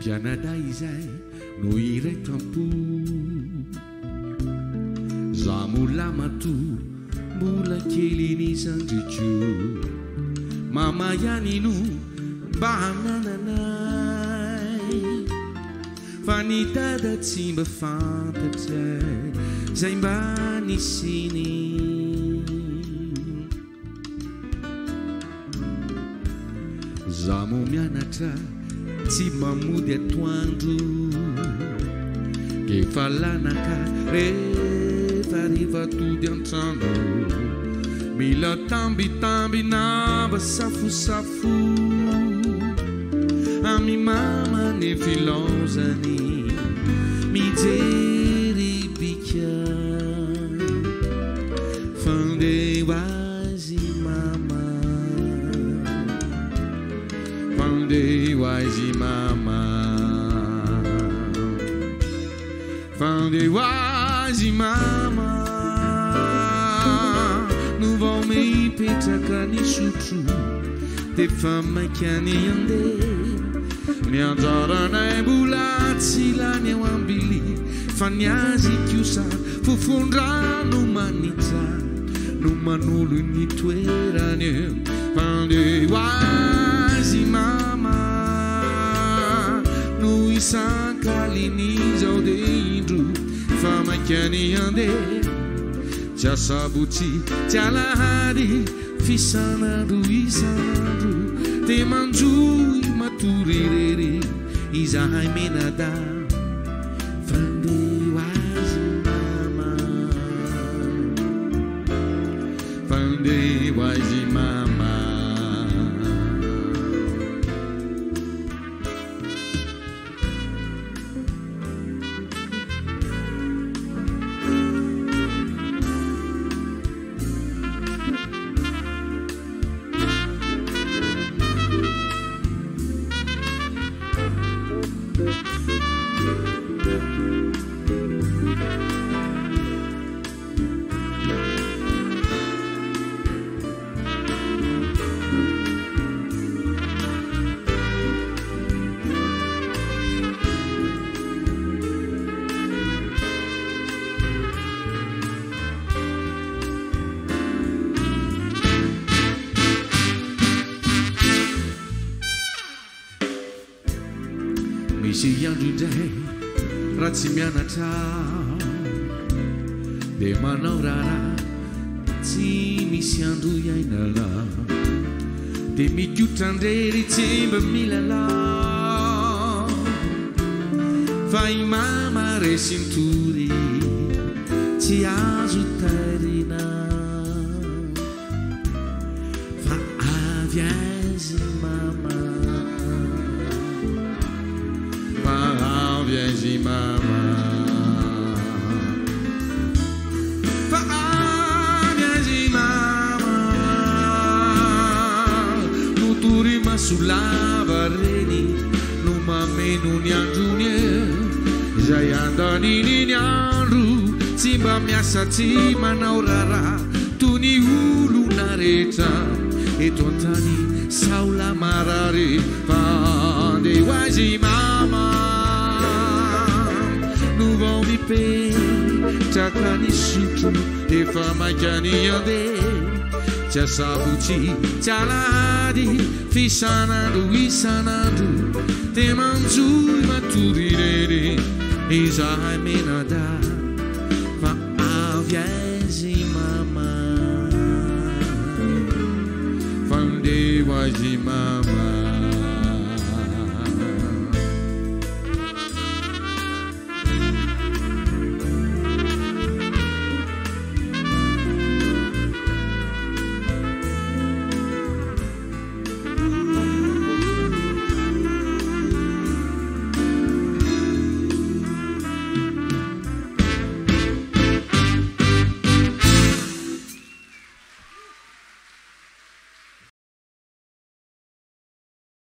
Pianada izay no iray tampo za mbola mato mbola kely nisandritro mama ihany no mba hanananay fa ny dada tsy mba fantatsay zay mba nisiny za mo mianatra tsy mamody atoandro efa lanaka rehefa riva tody an-trano mila tambitamby namba safosafo ami mama ny filonzany mijery bika fandeho azy mama fandeho azy mama fandeho azy mama no vao mipetraka ny sotro de fa maikany andeha mianjaranay mbola tsy lany ao ambily fa ny azy kosa fofondrano manitra no manolo ny toerany fandeho azy mama no isankalin'izao de indro fa maikany andeha tsy asabotsy tsy alahady fisanandro isanandro de manjoy matory rery izahay menada fandeho azy mama fandeho azy mama misy andro indray raha tsy mianatra de manao raharaha tsy misy andro iainala de mikotra ndrery tsy mba milala fa i mama resy mitory tsy azo tarina fa avy azy mama viens mama viens mama nuturi masulava reni no mameno ny androny izay andany ny andro tsy mba miasa tsy manao raharaha toy ny olona rehetra eto an-tany saola marary fandeho azy mama no vao mipetraka ny sotro efa maikany andeha tsy asabotsy tsy alahady fisanandro isanandro de manjoy matory rery izahay menada fa avy azy mama fandeho azy mama